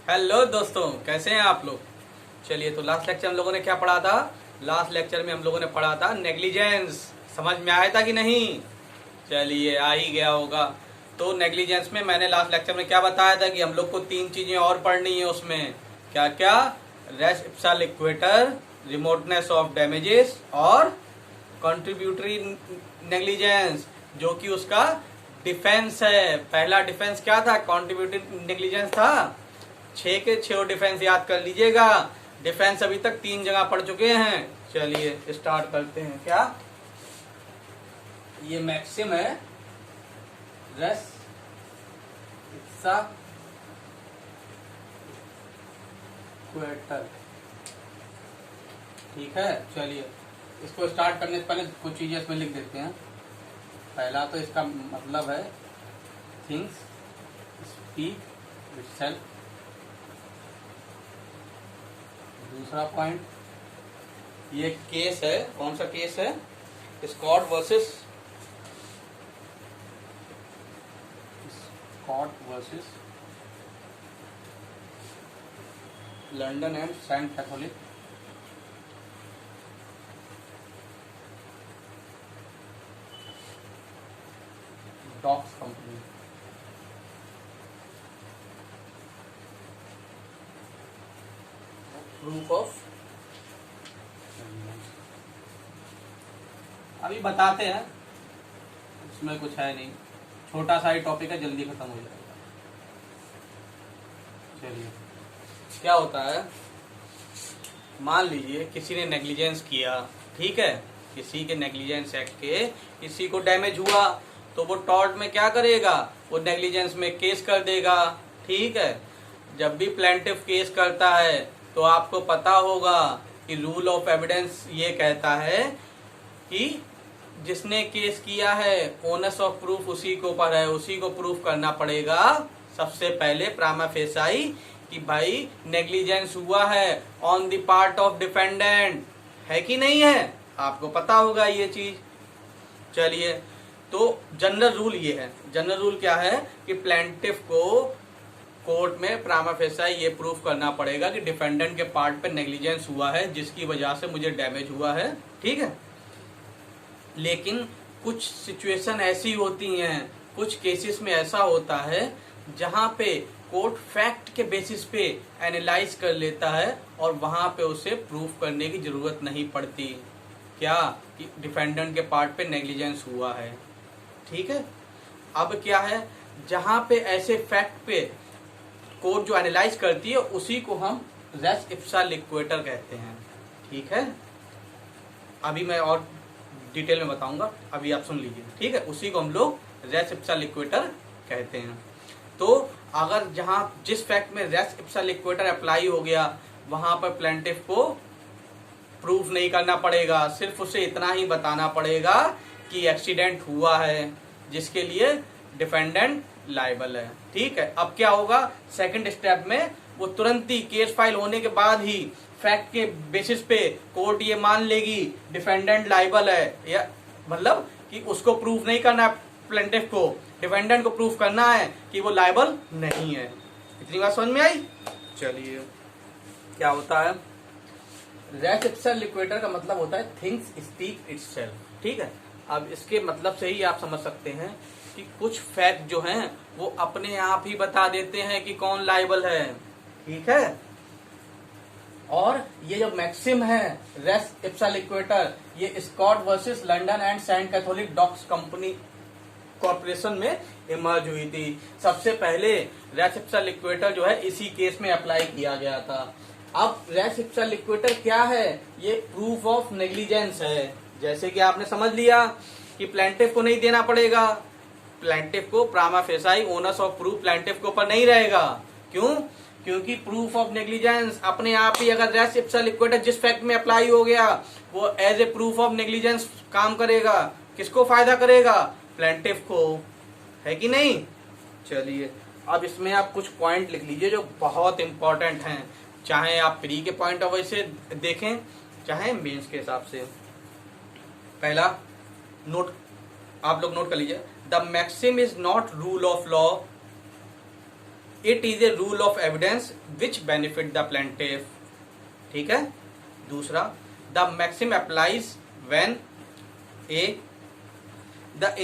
Hello दोस्तों, कैसे हैं आप लोग। चलिए, तो लास्ट लेक्चर हम लोगों ने क्या पढ़ा था। लास्ट लेक्चर में हम लोगों ने पढ़ा था नेग्लिजेंस। समझ में आया था कि नहीं। चलिए, आ ही गया होगा। तो नेग्लिजेंस में मैंने लास्ट लेक्चर में क्या बताया था कि हम लोग को तीन चीजें और पढ़नी है उसमें। क्या क्या? Race ipsa लिक्वेटर, remoteness of damages और कंट्रीब्यूटरी नेग्लिजेंस, जो कि उसका डिफेंस है। पहला डिफेंस क्या था? कंट्रीब्यूटरी नेग्लिजेंस था। 6 के 6 डिफेंस याद कर लीजिएगा। डिफेंस अभी तक 3 जगह पढ़ चुके हैं। चलिए स्टार्ट करते हैं। क्या ये मैक्सिम है? रेस इप्सा क्वेटर। ठीक है, चलिए इसको स्टार्ट करने से पहले कुछ चीजें इसमें लिख देते हैं। पहला तो इसका मतलब है थिंग्स स्पीक इटसेल्फ। दूसरा पॉइंट, ये केस है। कौन सा केस है? Scott versus London and Saint Catholic docks company. Proof of, अभी बताते हैं, इसमें कुछ है नहीं, छोटा सा ही टॉपिक है, जल्दी खत्म हो जाएगा। चलिए, क्या होता है, मान लीजिए किसी ने नेग्लिजेंस किया। ठीक है, किसी के नेग्लिजेंस एक्ट के किसी को डैमेज हुआ तो वो टॉर्ट में क्या करेगा? वो नेग्लिजेंस में केस कर देगा। ठीक है, जब भी प्लेंटिफ केस करता है तो आपको पता होगा कि रूल ऑफ एविडेंस ये कहता है कि जिसने केस किया है ओनस ऑफ प्रूफ उसी के ऊपर है, उसी को प्रूफ करना पड़ेगा सबसे पहले प्रामा फेसाई कि भाई नेग्लिजेंस हुआ है on the part of defendant, है कि नहीं है। आपको पता होगा ये चीज। चलिए, तो जनरल रूल ये है। जनरल रूल क्या है कि प्लेंटिफ को कोर्ट में प्रामा फेसाई ये प्रूफ करना पड़ेगा कि डिफेंडेंट के पार्ट पे नेग्लिजेंस हुआ है जिसकी वजह से मुझे डैमेज हुआ है। ठीक है, लेकिन कुछ सिचुएशन ऐसी होती हैं, कुछ केसेस में ऐसा होता है जहां पे कोर्ट फैक्ट के बेसिस पे एनालाइज कर लेता है और वहां पे उसे प्रूफ करने की जरूरत नहीं पड़ती। क्या कि डिफेंडेंट के पार्ट पे नेग्लिजेंस हुआ है। ठीक है, अब क्या है, जहां पे ऐसे फैक्ट पे कोर्ट जो एनालाइज करती है उसी को हम रेस इप्सा लिक्वेटर कहते हैं। ठीक है, अभी मैं और डिटेल में बताऊंगा, अभी आप सुन लीजिए। ठीक है, उसी को हम लोग रेस इप्सा लिक्वेटर कहते हैं। तो अगर जहां जिस फैक्ट में रेस इप्सा लिक्वेटर अप्लाई हो गया वहां पर प्लेंटिफ को प्रूफ नहीं करना पड़ेगा, सिर्फ उसे इतना ही बताना पड़ेगा कि एक्सीडेंट हुआ है जिसके लिए डिफेंडेंट लायबल है। ठीक है, अब क्या होगा, सेकंड स्टेप में वो तुरंत ही केस फाइल होने के बाद ही फैक्ट के बेसिस पे कोर्ट ये मान लेगी डिफेंडेंट लायबल है, या मतलब कि उसको प्रूफ नहीं करना है प्लेंटिफ को, डिफेंडेंट को प्रूफ करना है कि वो लायबल नहीं है। इतनी बात समझ में आई। चलिए, क्या होता है, रेस इप्सा लिक्वेटर का मतलब होता है थिंग्स स्पीक इटसेल्फ। ठीक है, अब इसके मतलब से ही आप समझ सकते हैं कि कुछ फैक्ट जो हैं वो अपने आप ही बता देते हैं कि कौन लायबल है। ठीक है, और ये जो मैक्सिम है रेस इप्सा लिक्वेटर, ये Scott versus London and Saint Catholic docks company corporation में इमर्ज हुई थी। सबसे पहले रेस इप्सा लिक्वेटर जो है इसी केस में अप्लाई किया गया था। अब रेस इप्सा लिक्वेटर क्या है? ये प्रूफ ऑफ नेग्लिजेंस है। जैसे कि आपने समझ लिया कि प्लेंटिफ को नहीं देना पड़ेगा, प्लेंटिफ को prima facie onus of proof plaintiff के ऊपर नहीं रहेगा। क्यों? क्योंकि प्रूफ ऑफ नेग्लिजेंस अपने आप ही, अगर रेस इप्सा लिक्वेटर जिस फैक्ट में अप्लाई हो गया वो as a proof of negligence काम करेगा। किसको फायदा करेगा? प्लेंटिफ को, है कि नहीं। चलिए, अब इसमें आप कुछ पॉइंट लिख लीजिए जो बहुत इंपॉर्टेंट हैं, चाहे आप प्री के पॉइंट ऑफ व्यू से देखें चाहे मेंस के हिसाब से। पहला नोट, आप लोग नोट कर लीजिए, the maxim is not rule of law it is a rule of evidence which benefit the plaintiff. ठीक है। दूसरा, the maxim applies when a the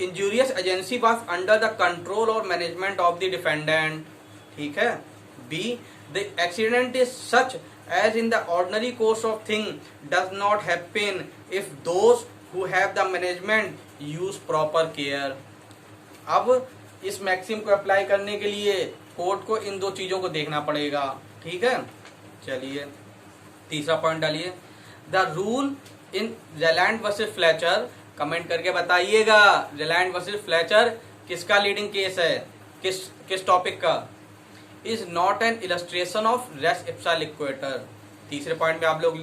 injurious agency was under the control और management of the defendant. ठीक है। B, the accident is such as in the ordinary course of thing does not happen if those who have the management use proper care। अब इस maxim को apply करने के लिए court को इन दो चीजों को देखना पड़ेगा। ठीक है। चलिए तीसरा पॉइंट डालिए, the rule in Rylands versus Fletcher. Comment करके बताइएगा जेलैंड वर्सेस फ्लेचर किसका लीडिंग केस है, किस टॉपिक का। Is not an illustration of res ipsa loquitur. तीसरे पॉइंट में आप लोग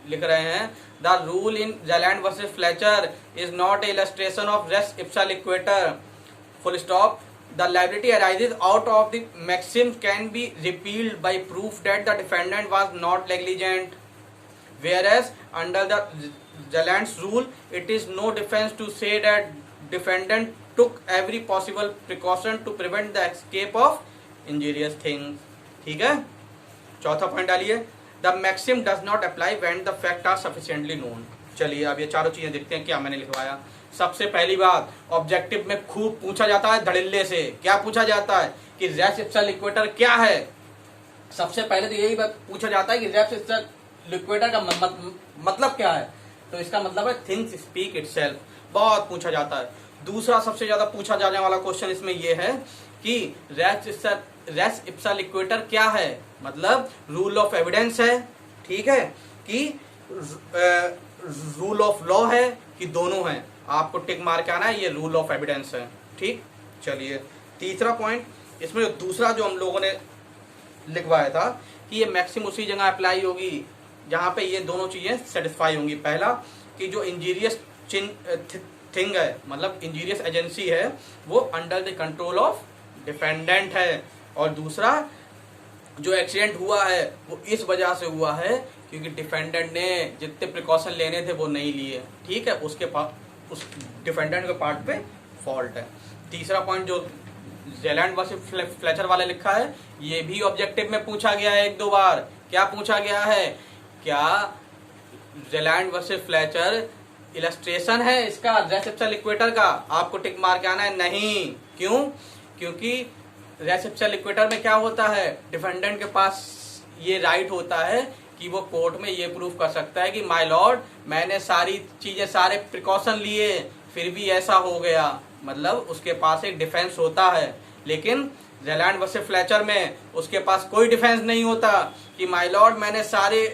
लिख रहे हैं, the rule in Rylands versus Fletcher is not a illustration of res ipsa loquitur, full stop. The liability arises out of the maxim can be repealed by proof that the defendant was not negligent, whereas under the Jaland's rule it is no defense to say that defendant took every possible precaution to prevent the escape of injurious things। ठीक है। चौथा point डालिए, the maxim does not apply when the fact are sufficiently known. चलिए अब ये चारों चीजें देखते हैं क्या मैंने लिखवाया। सबसे पहली बात, ऑब्जेक्टिव में खूब पूछा जाता है धड़ल्ले से। क्या पूछा जाता है कि रेस इप्सा लिक्वेटर क्या है। सबसे पहले तो यही बात पूछा जाता है कि रेस इप्सा लिक्वेटर का मतलब क्या है। तो इसका मतलब है थिंग्स स्पीक इटसेल्फ, बहुत पूछा जाता है। दूसरा सबसे ज्यादा पूछा जाने वाला क्वेश्चन इसमें यह है कि रेस इप्सा लिक्वेटर क्या है, मतलब रूल ऑफ एविडेंस है। ठीक है, कि रूल ऑफ लॉ है, कि दोनों है। आपको टिक मार के आना है ये रूल ऑफ एविडेंस है। ठीक। चलिए तीसरा पॉइंट, इसमें दूसरा जो हम लोगों ने लिखवाया था कि ये मैक्सिम उसी जगह अप्लाई होगी जहां पे ये दोनों चीजें सेटिस्फाई होंगी। पहला कि जो इंजीरियस थिंग है, मतलब इंजीरियस एजेंसी है, वो under the control of defendant है। और दूसरा, जो एक्सीडेंट हुआ है वो इस वजह से हुआ है क्योंकि डिफेंडेंट ने जितने प्रिकॉशन लेने थे वो नहीं लिए। ठीक है, उसके पास उस डिफेंडेंट के पार्ट पे फॉल्ट है। तीसरा पॉइंट जो जेलैंड वर्सेस फ्लेचर वाले लिखा है, ये भी ऑब्जेक्टिव में पूछा गया है एक दो बार। क्या पूछा गया है, क्या जेलैंड वर्सेस फ्लेचर इलस्ट्रेशन है इसका रेस इप्सा लिक्वेटर का। आपको टिक मार के आना है नहीं। क्यों, क्योंकि रेस इप्सा लिक्वेटर में क्या होता है, डिफेंडेंट के पास ये राइट होता है कि वो कोर्ट में ये प्रूफ कर सकता है कि माय लॉर्ड मैंने सारी चीजें, सारे प्रिकॉशन लिए, फिर भी ऐसा हो गया। मतलब उसके पास एक डिफेंस होता है। लेकिन जेलैंड वर्सेस फ्लेचर में उसके पास कोई डिफेंस नहीं होता कि माय लॉर्ड मैंने सारे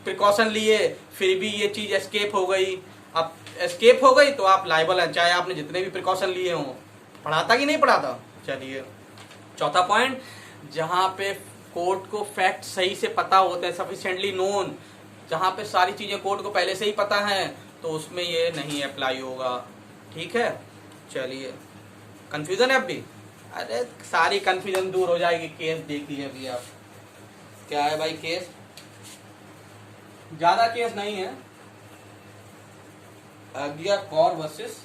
प्रिकॉशन लिए फिर भी ये चीज एस्केप हो गई। अब एस्केप हो गई तो आप लायबल हैं, चाहे आपने जितने भी प्रिकॉशन लिए हों। पढ़ाता कि नहीं पढ़ाता। चलिए चौथा पॉइंट, जहां पे कोर्ट को फैक्ट सही से पता होते हैं, सफिशिएंटली नोन, जहां पे सारी चीजें कोर्ट को पहले से ही पता है, तो उसमें ये नहीं अप्लाई होगा। ठीक है। चलिए, कंफ्यूजन है अब भी? अरे सारी कंफ्यूजन दूर हो जाएगी। केस देख लीजिए अभी आप, क्या है भाई केस, ज्यादा केस नहीं है। आज्ञा Kaur versus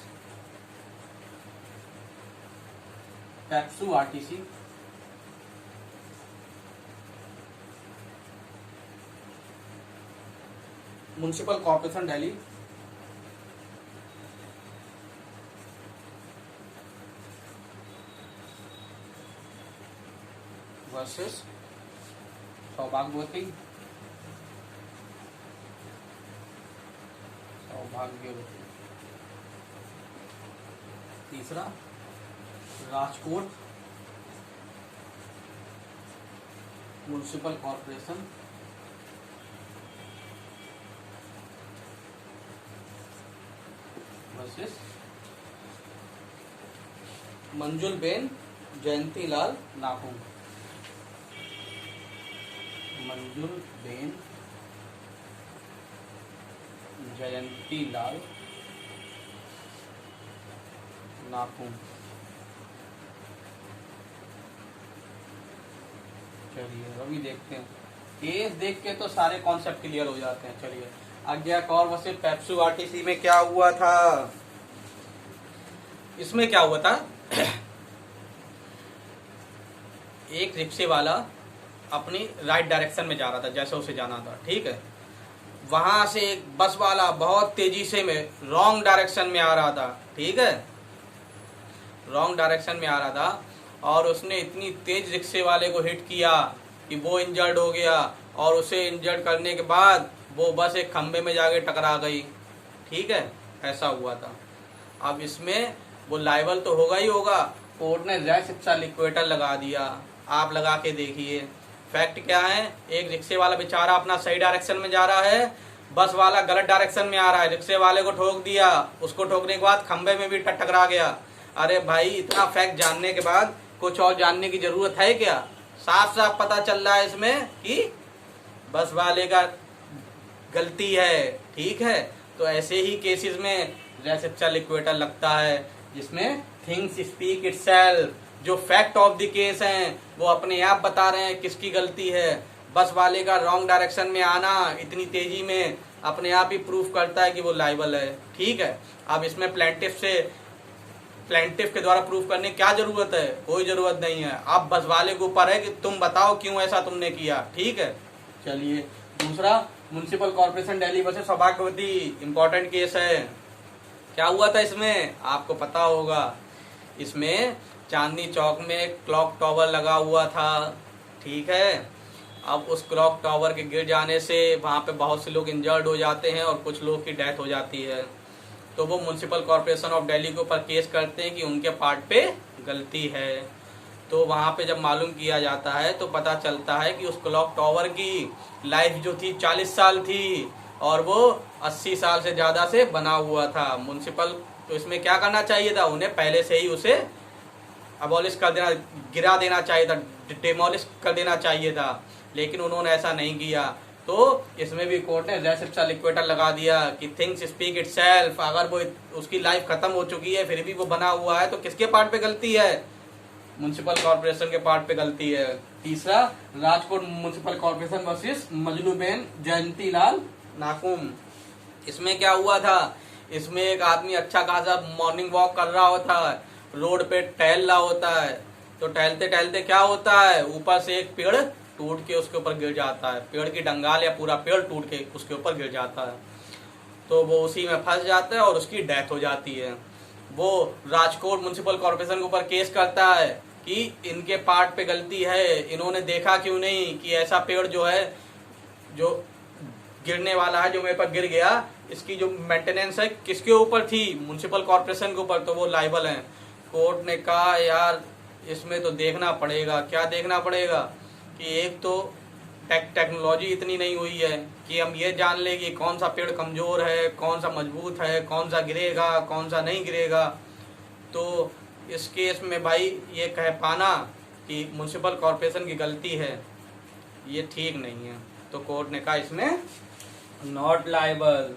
PEPSU RTC. Municipal corporation Delhi versus सौभाग्यवती तीसरा राजकोट म्युनिसिपल कॉर्पोरेशन वर्सेस मंजुल बेन जयंती लाल नाहू। मंजुल बेन जयंती लाल नाखून। चलिए अभी देखते हैं, केस देख के तो सारे कॉन्सेप्ट क्लियर हो जाते हैं। चलिए, आज्ञा कौर वर्सेस पेप्सू आरटीसी में क्या हुआ था। इसमें क्या हुआ था एक रिक्शे वाला अपनी राइट डायरेक्शन में जा रहा था, जैसे उसे जाना था, ठीक है। वहां से एक बस वाला बहुत तेजी से में रॉन्ग डायरेक्शन में आ रहा था, ठीक है, रॉन्ग डायरेक्शन में आ रहा था, और उसने इतनी तेज रिक्शे वाले को हिट किया कि वो इंजर्ड हो गया, और उसे इंजर्ड करने के बाद वो बस एक खंबे में जाके टकरा गई, ठीक है, ऐसा हुआ था। अब इसमें वो लायबल तो होगा ही होगा, कोर्ट ने रेस इप्सा लिक्विडेटर लगा दिया। आप लगा के देखिए, फैक्ट क्या है, एक रिक्शे वाला बेचारा अपना सही डायरेक्शन में जा रहा है, बस वाला गलत डायरेक्शन में आ रहा है, रिक्शे वाले को ठोक दिया, उसको ठोकने के बाद खंबे में भी टकरा गया। अरे भाई, इतना फैक्ट जानने के बाद कुछ और जानने की जरूरत है क्या? साफ साफ पता चल रहा है इसमें कि बस वाले का गलती है, ठीक है। तो ऐसे ही केसेस में रेस इप्सा लिक्विडेटर लगता है, जिसमें थिंग्स स्पीक इटसेल्फ, जो फैक्ट ऑफ द केस हैं वो अपने आप बता रहे हैं किसकी गलती है। बस वाले का रॉन्ग डायरेक्शन में आना इतनी तेजी में अपने आप ही प्रूफ करता है कि वो लायबल है, ठीक है। अब इसमें प्लेंटिफ के द्वारा प्रूफ करने की क्या जरूरत है? कोई जरूरत नहीं है। अब बस वाले के ऊपर है कि तुम बताओ क्यों ऐसा तुमने किया, ठीक है। चलिए, दूसरा म्युनिसिपल कॉर्पोरेशन दिल्ली वर्सेस सौभाग्यवती, इंपॉर्टेंट केस है। क्या हुआ था इसमें? आपको पता होगा। इसमें चांदनी चौक में क्लॉक टावर लगा हुआ था, ठीक है। अब उस क्लॉक टावर के गिर जाने से वहां पे बहुत से लोग इंजर्ड हो जाते हैं और कुछ लोग की डेथ हो जाती है। तो वो म्युनिसिपल कॉर्पोरेशन ऑफ दिल्ली के ऊपर केस करते हैं कि उनके पार्ट पे गलती है। तो वहां पे जब मालूम किया जाता है तो पता चलता है कि उस क्लॉक टावर की लाइफ जो थी 40 साल थी और वो 80 साल से ज्यादा से बना हुआ था। म्युनिसिपल तो इसमें क्या करना चाहिए था, उन्हें पहले से ही उसे अबॉलिश कर देना, गिरा देना चाहिए था, डिमोलिश कर देना चाहिए था, लेकिन उन्होंने ऐसा नहीं किया। तो इसमें भी कोर्ट ने रेस इप्सा लिक्विडेटर लगा दिया कि थिंग्स स्पीक इटसेल्फ। अगर वो उसकी लाइफ खत्म हो चुकी है फिर भी वो बना हुआ है तो किसके पार्ट पे गलती है? म्युनिसिपल कॉर्पोरेशन के पार्ट पे गलती है। तीसरा, Rajkot municipal corporation versus Majluben Jayantilal Nakum. इसमें क्या हुआ था, इसमें एक आदमी अच्छा खासा मॉर्निंग वॉक कर रहा होता है, रोड पे टहल रहा होता है, तो टहलते टहलते क्या होता है, ऊपर से एक पेड़ टूट के उसके ऊपर गिर जाता है, पेड़ की डंगाल या पूरा पेड़ टूट के उसके ऊपर गिर जाता है। तो वो उसी में फंस जाता है और उसकी डेथ हो जाती है। वो राजकोट म्युनिसिपल कॉर्पोरेशन के ऊपर केस करता है कि इनके पार्ट पे गलती है, इन्होंने देखा क्यों नहीं कि ऐसा पेड़ जो है, जो गिरने वाला है, जो मेरे पर गिर गया, इसकी जो मेंटेनेंस है किसके ऊपर थी? म्युनिसिपल कॉर्पोरेशन के ऊपर, तो वो लायबल है। कोर्ट ने कहा यार इसमें तो देखना पड़ेगा। क्या देखना पड़ेगा कि एक तो टेक्नोलॉजी इतनी नहीं हुई है कि हम ये जान ले कि कौन सा पेड़ कमजोर है, कौन सा मजबूत है, कौन सा गिरेगा, कौन सा नहीं गिरेगा। तो इस केस में भाई ये कह पाना कि म्युनिसिपल कॉर्पोरेशन की गलती है, ये ठीक नहीं है। तो कोर्ट ने कहा इसमें नॉट लायबल।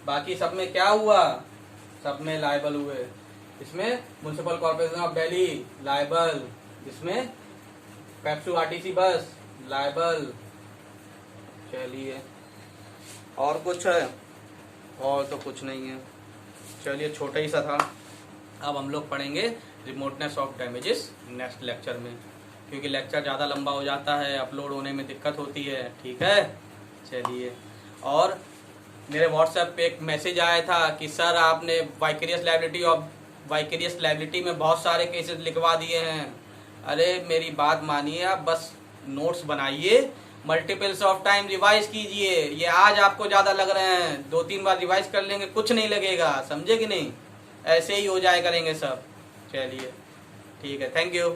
बाकी सब में क्या हुआ? सब में लायबल हुए। इसमें municipal corporation of Delhi liable, इसमें पेप्सू आरटीसी बस लायबल। चलिए, और कुछ है? और तो कुछ नहीं है। चलिए, छोटा ही सा था। अब हम लोग पढ़ेंगे remoteness of damages next lecture में, क्योंकि लेक्चर ज़्यादा लंबा हो जाता है, अपलोड होने में दिक्कत होती है, ठीक है। चलिए, और मेरे व्हाट्सएप पे एक मैसेज आया था कि सर आपने वाइकेरियस लायबिलिटी में बहुत सारे केसेस लिखवा दिए हैं। अरे मेरी बात मानिए, आप बस नोट्स बनाइए, मल्टीपल्स ऑफ टाइम रिवाइज कीजिए। ये आज आपको ज़्यादा लग रहे हैं, 2-3 बार रिवाइज कर लेंगे कुछ नहीं लगेगा, समझे कि नहीं? ऐसे ही हो जाए करेंगे सब। चलिए, ठीक है, थैंक यू।